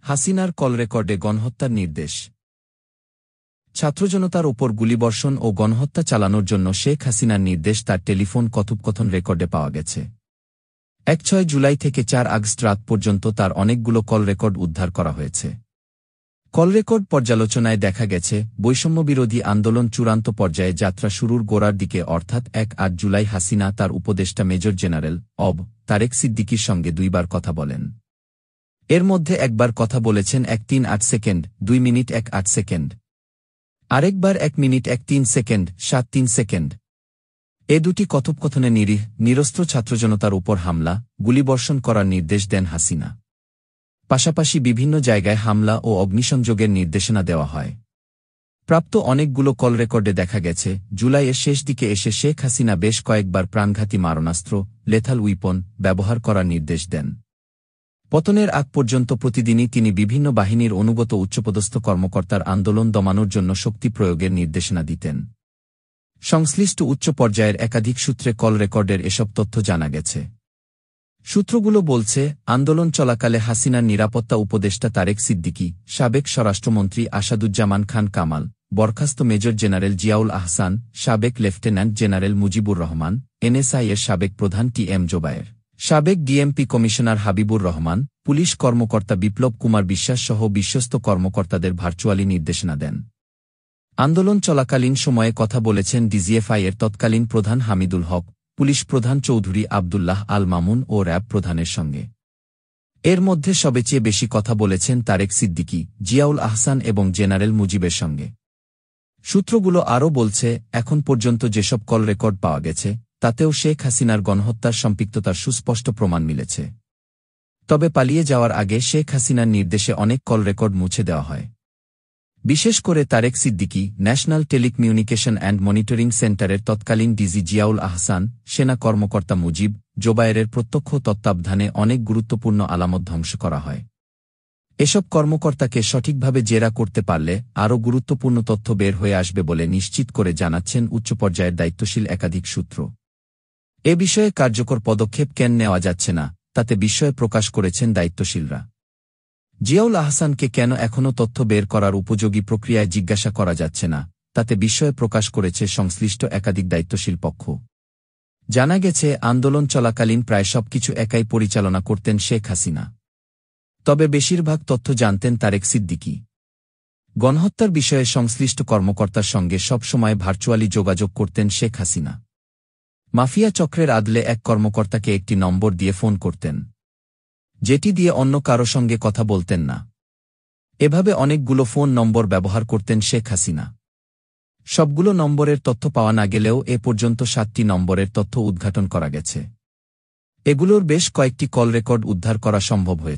হাসিনার কল রেকর্ডে গণহত্যার নির্দেশ। ছাত্রজনতার ওপর গুলিবর্ষণ ও গণহত্যা চালানোর জন্য শেখ হাসিনার নির্দেশ তার টেলিফোন কথোপকথন রেকর্ডে পাওয়া গেছে। 6 জুলাই থেকে 4 আগস্ট রাত পর্যন্ত তার অনেকগুলো কল রেকর্ড উদ্ধার করা হয়েছে। কল রেকর্ড পর্যালোচনায় দেখা গেছে, বৈষম্যবিরোধী আন্দোলন চূড়ান্ত পর্যায়ে যাত্রা শুরুর গোড়ার দিকে অর্থাৎ 8 জুলাই হাসিনা তার উপদেষ্টা মেজর জেনারেল তারেক সিদ্দিকীর সঙ্গে 2 বার কথা বলেন। এর মধ্যে একবার কথা বলেছেন 1:03 সেকেন্ড 2 মিনিট 1:08 সেকেন্ড, আরেকবার 1 মিনিট 1:03 সেকেন্ড 7:03 সেকেন্ড। এ দুটি কথোপকথনে নিরস্ত্র ছাত্রজনতার উপর হামলা, গুলিবর্ষণ করার নির্দেশ দেন হাসিনা। পাশাপাশি বিভিন্ন জায়গায় হামলা ও অগ্নিসংযোগের নির্দেশনা দেওয়া হয়। প্রাপ্ত অনেকগুলো কল রেকর্ডে দেখা গেছে, জুলাইয়ের শেষ দিকে এসে শেখ হাসিনা বেশ কয়েকবার প্রাণঘাতী মারণাস্ত্র লেথাল উইপন ব্যবহার করার নির্দেশ দেন। পতনের আগ পর্যন্ত প্রতিদিনই তিনি বিভিন্ন বাহিনীর অনুগত উচ্চপদস্থ কর্মকর্তার আন্দোলন দমানোর জন্য শক্তি প্রয়োগের নির্দেশনা দিতেন। সংশ্লিষ্ট উচ্চ পর্যায়ের একাধিক সূত্রে কল রেকর্ডের এসব তথ্য জানা গেছে। সূত্রগুলো বলছে, আন্দোলন চলাকালে হাসিনার নিরাপত্তা উপদেষ্টা তারেক সিদ্দিকী, সাবেক স্বরাষ্ট্রমন্ত্রী আসাদুজ্জামান খান কামাল, বরখাস্ত মেজর জেনারেল জিয়াউল আহসান, সাবেক lieutenant general Mujibur Rahman, NSI এর সাবেক প্রধান টি.এম. জোবায়ের, সাবেক DMP commissioner Habibur Rahman, police কর্মকর্তা বিপ্লব কুমার বিশ্বাস সহ বিশ্বস্ত কর্মকর্তাদের ভার্চুয়ালি নির্দেশনা দেন। আন্দোলন চলাকালীন সময়ে কথা বলেছেন ডিজিএফআই এর তৎকালীন প্রধান হামিদুল হক, পুলিশ প্রধান চৌধুরী আবদুল্লাহ আল মামুন ও র‍্যাব প্রধানের সঙ্গে। এর মধ্যে সবচেয়ে বেশি কথা বলেছেন তারেক সিদ্দিকী, জিয়াউল আহসান এবং জেনারেল মুজিবের সঙ্গে। সূত্রগুলো আরও বলছে, এখন পর্যন্ত যেসব কল রেকর্ড পাওয়া গেছে, তাতেও শেখ হাসিনার গণহত্যার সম্পৃক্ততার সুস্পষ্ট প্রমাণ মিলেছে। তবে পালিয়ে যাওয়ার আগে শেখ হাসিনার নির্দেশে অনেক কল রেকর্ড মুছে দেওয়া হয়। বিশেষ করে Tarek Siddiqui, national telecommunication and monitoring সেন্টারের তৎকালীন ডিজি জিয়াউল আহসান, সেনা কর্মকর্তা মুজিব, জোবায়েরের প্রত্যক্ষ তত্ত্বাবধানে অনেক গুরুত্বপূর্ণ আলামত ধ্বংস করা হয়। এসব কর্মকর্তাকে সঠিকভাবে জেরা করতে পারলে আরও গুরুত্বপূর্ণ তথ্য বের হয়ে আসবে বলে নিশ্চিত করে জানাচ্ছেন উচ্চ পর্যায়ের দায়িত্বশীল একাধিক সূত্র। এ বিষয়ে কার্যকর পদক্ষেপ কেন নেওয়া যাচ্ছে না, তাতে বিস্ময় প্রকাশ করেছেন দায়িত্বশীলরা। জিয়াউল আহসানকে কেন এখনও তথ্য বের করার উপযোগী প্রক্রিয়ায় জিজ্ঞাসা করা যাচ্ছে না, তাতে বিস্ময় প্রকাশ করেছে সংশ্লিষ্ট একাধিক দায়িত্বশীল পক্ষ। জানা গেছে, আন্দোলন চলাকালীন প্রায় সবকিছু একাই পরিচালনা করতেন শেখ হাসিনা। তবে বেশিরভাগ তথ্য জানতেন তারেক সিদ্দিকী। গণহত্যার বিষয়ে সংশ্লিষ্ট কর্মকর্তার সঙ্গে সবসময় ভার্চুয়ালি যোগাযোগ করতেন শেখ হাসিনা। মাফিয়া চক্রের আদলে এক কর্মকর্তাকে একটি নম্বর দিয়ে ফোন করতেন, যেটি দিয়ে অন্য কারো সঙ্গে কথা বলতেন না। এভাবে অনেকগুলো ফোন নম্বর ব্যবহার করতেন শেখ হাসিনা। সবগুলো নম্বরের তথ্য পাওয়া না গেলেও এ পর্যন্ত 7টি নম্বরের তথ্য উদ্ঘাটন করা গেছে। এগুলোর বেশ কয়েকটি কল রেকর্ড উদ্ধার করা সম্ভব হয়েছে।